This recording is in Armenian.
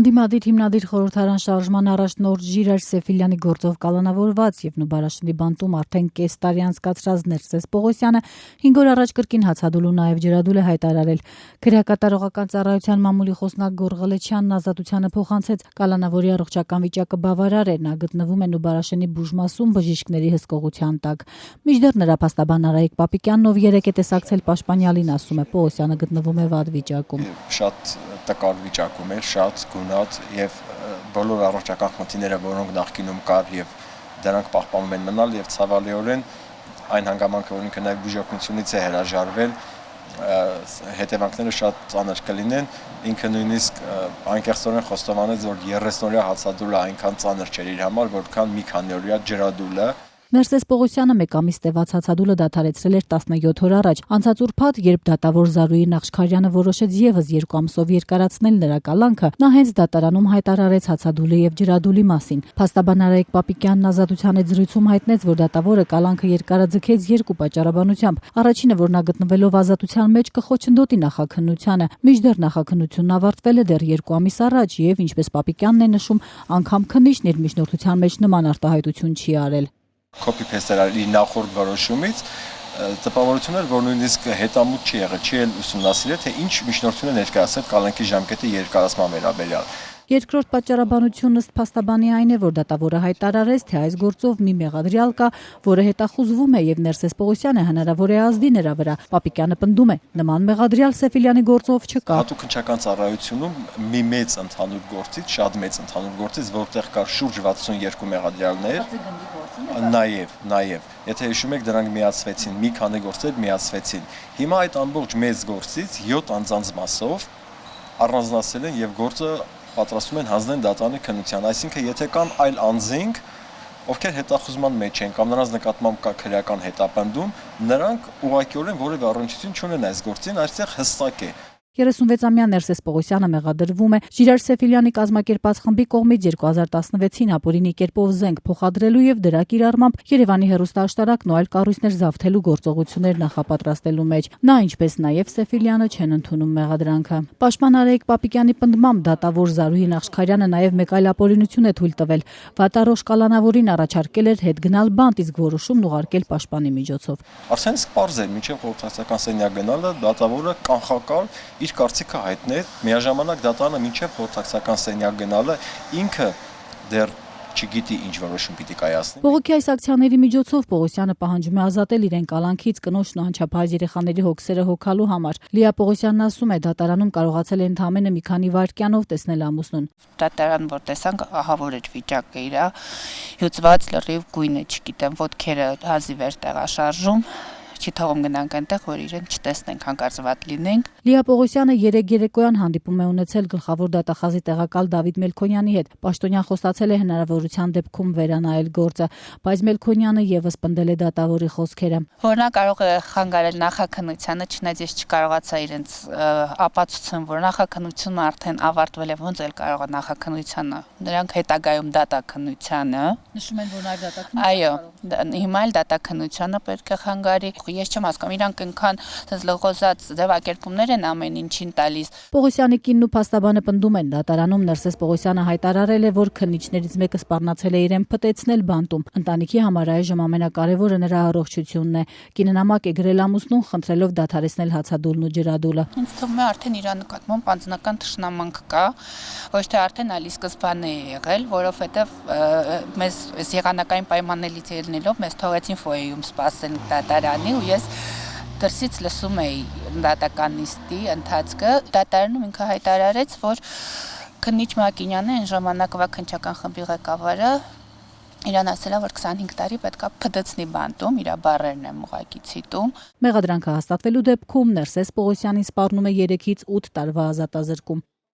Ընդդիմադիր հիմնադիր խորհրդարան շարժման առաջնորդ Ժիրայր Սեֆիլյանի գործով կալանավորված եւ Նուբարաշնի բանտում արդեն կես տարի անցկացրած Ներսես Պողոսյանը 5 օր առաջ կրկին հացադուլ ու նաեւ ջրադուլ է հայտարարել։ Քրեակատարողական ծառայության մամուլի խոսնակ Գոռ Ղլեչյանն Ազատությանը փոխանցեց կալանավորի առողջական վիճակը բավարար է, նա գտնվում է Նուբարաշնի բուժմասում բժիշկների հսկողության տակ։ Մինչդեռ նրա փաստաբան Արայիկ Պապիկյանն, ով երեկ է տեսակցել Պաշտպանյալին, ասում է Պողոսյանը գտնվում է վատ վիճակում։ Շատ տկար վիճակում էր, շատ գունատ եւ բոլոր առողջական խնդիրները, որոնք նախկինում կար եւ դրանք պահպանում են մնալ եւ ցավալիորեն այն հանգամանքը, որ ինքը նաեւ բուժօգնությունից է հրաժարվել, հետևանքները շատ ծանր կլինեն։ Ինքը նույնիսկ անկեղծորեն խոստովանեց, որ 30-օրյա հացադուլը այնքան ծանր չէր իր համար, որքան մի քանի օրյա ջրադուլը։ Ներսես Պողոսյանը մեկ ամիս տևած հացադուլը դադարեցրել էր 17 օր առաջ։ Անցած ուրբաթ, երբ դատավոր Զարուհի Նախշքարյանը որոշեց եւս 2 ամսով երկարացնել նրա կալանքը, նա հենց դատարանում հայտարարեց հացադուլի եւ ջրադուլի մասին։ Փաստաբան Արայիկ Պապիկյանն Ազատության հետ զրույցում հայտնեց, որ դատավորը կալանքը երկարաձգեց 2 պատճառաբանությամբ։ Առաջինը, որ նա գտնվելով ազատության մեջ կխոչընդոտի նախաքննությանը, մինչդեռ նախաքննությունն ավարտվել է դեռ 2 ամիս առաջ եւ, ինչպես Պապիկյանն է նշում, անգամ քննիչն իր միջնորդության մեջ նման արտահայտություն չի արել։ Copy-paste իր նախորդ որոշումից տպավորություն էր, որ նույնիսկ հետամուտ չի եղել, չի էլ ուսումնասիրել, թե ինչ միջնորդություն է ներկայացել կալանքի ժամկետի երկարացման վերաբերյալ։ Երկրորդ պատճառաբանությունն ըստ փաստաբանի այն է, որ դատավորը հայտարարեց, թե այս գործով մի մեղադրյալ կա, որը հետախուզվում է եւ Ներսես Պողոսյանը հնարավոր է ազդի նրա վրա։ Պապիկյանը պնդում է, նման մեղադրյալ Սեֆիլյանի գործով չկա։ Հատուկ քննչական ծառայությունում մի մեծ ընդհանուր գործից, շատ մեծ ընդհանուր գործից, որտեղ կար շուրջ 62 մեղադրյալներ, նաեւ, եթե հիշում եք, դրանք միացվեցին, մի քանի գործեր միացվեցին։ Հիմա այդ ամբողջ մեծ գործից 7 անձանց մասով առանձնացել են եւ գործը պատրաստում են հանձնել դատարանի քննության, այսինքն եթե կան այլ անձինք, ովքեր հետախուզման մեջ են կամ նրանց նկատմամբ կա քրեական հետապնդում, նրանք ուղղակիորեն որևէ առնչություն չունեն այս գործին, այստեղ հստակ է։ 36-ամյա Ներսես Պողոսյանը մեղադրվում է Ժիրայր Սեֆիլյանի կազմակերպած խմբի կողմից 2016-ին ապօրինի կերպով զենք փոխադրելու եւ դրա կիրառմամբ Երևանի հեռուստաաշտարակն ու այլ կառույցներ զավթելու գործողություններ նախապատրաստելու մեջ։ Նա, ինչպես նաեւ Սեֆիլյանը, չեն ընդունում մեղադրանքը։ Պաշտպան Արայիկ Պապիկյանի պնդմամբ դատավոր Զարուհի Նախշքարյանը նաեւ մեկ այլ ապօրինություն է թույլ տվել։ Վատառոշ կալանավորին առաջարկել էր հետ գնալ բանտ, իսկ որոշումն ուղարկել պաշտպանի միջոցով։ Արդեն իսկ պարզ էր, մինչև խորհրդարան սենյակ գնալը դատավորը կանխակալ իր կարծիքը հայտնել, միաժամանակ դատարանը մինչև խորհրդարան սենյակ գնալը ինքը դեռ չգիտի ինչ որոշում պիտի կայացնի։ Բողոքի այս ակցիաների միջոցով Պողոսյանը պահանջում է ազատել իրեն կալանքից կնոջն ու անչափահաս երեխաների հոգսերը հոգալու համար։ Լիա Պողոսյանն ասում է, դատարանում կարողացել է ընդամենը մի քանի վայրկյանով տեսնել ամուսնուն։ Դատարան որ տեսանք, ահավոր էր վիճակը իրա, հյուծված լրիվ գույնը, չգիտեմ, ոտքերը հազիվ էր տեղաշարժում։ Չի թողում գնանք այնտեղ, որ իրեն չտեսնենք, հանկարծ վատ լինենք։ Լիա Պողոսյանը երեկոյան հանդիպում է ունեցել գլխավոր դատախազի տեղակալ Դավիթ Մելքոնյանի հետ։ Պաշտոնյան խոստացել է հնարավորության դեպքում վերանայել գործը, բայց Մելքոնյանը եւս պնդել է դատավորի խոսքերը։ Որ նա կարող է խանգարել նախաքննությանը, չնայած ես չկարողացա իրենց ապացուցեմ, որ նախաքննությունը արդեն ավարտվել է, ոնց էլ կարող է նախաքննությանը։ Նրանք հետագայում դատաքննությանը նշում են, որ նաև դատաքննությունը։ Այո, հիմա էլ դատաքննությունը պետք է խանգարի։ Ես չեմ հասկանում, իրանք այնքան դες լղոզած ձևակերպումներ են ամեն ինչին տալիս։ Պողոսյանի կինն ու փաստաբանը պնդում են, դատարանում Ներսես Պողոսյանը հայտարարել է, որ քննիչներից մեկը սպառնացել է իրեն փտեցնել բանտում։ Ընտանիքի համար այժմ ամենակարևորը նրա առողջությունն է։ Կինը նամակ է գրել ամուսնուն, խնդրելով դադարեցնել հացադուլն ու ջրադուլը։ Ինձ թվում է արդեն իր նկատմամբ անձնական թշնամանք կա, ոչ թե արդեն ալի սկզբանե է եղել, որովհետև մեզ եղանակային պայմաններից ելնելով մեզ թողեցին ֆոյեում սպասել դատարանի ու ես դրսից լսում էի դատականիստի ընթացքը։ Դատարանում ինքը հայտարարեց, որ քննիչ Մակինյանը այն ժամանակվա քննչական խմբի ղեկավարը իրան ասել է, որ 25 տարի պետքա փդցնի բանտում, իր բառերն եմ ուղղակի ցիտում։ Մեղադրանքը հաստատվելու դեպքում Ներսես Պողոսյանին սպառնում է 3-ից 8 տարվա ազատազրկում։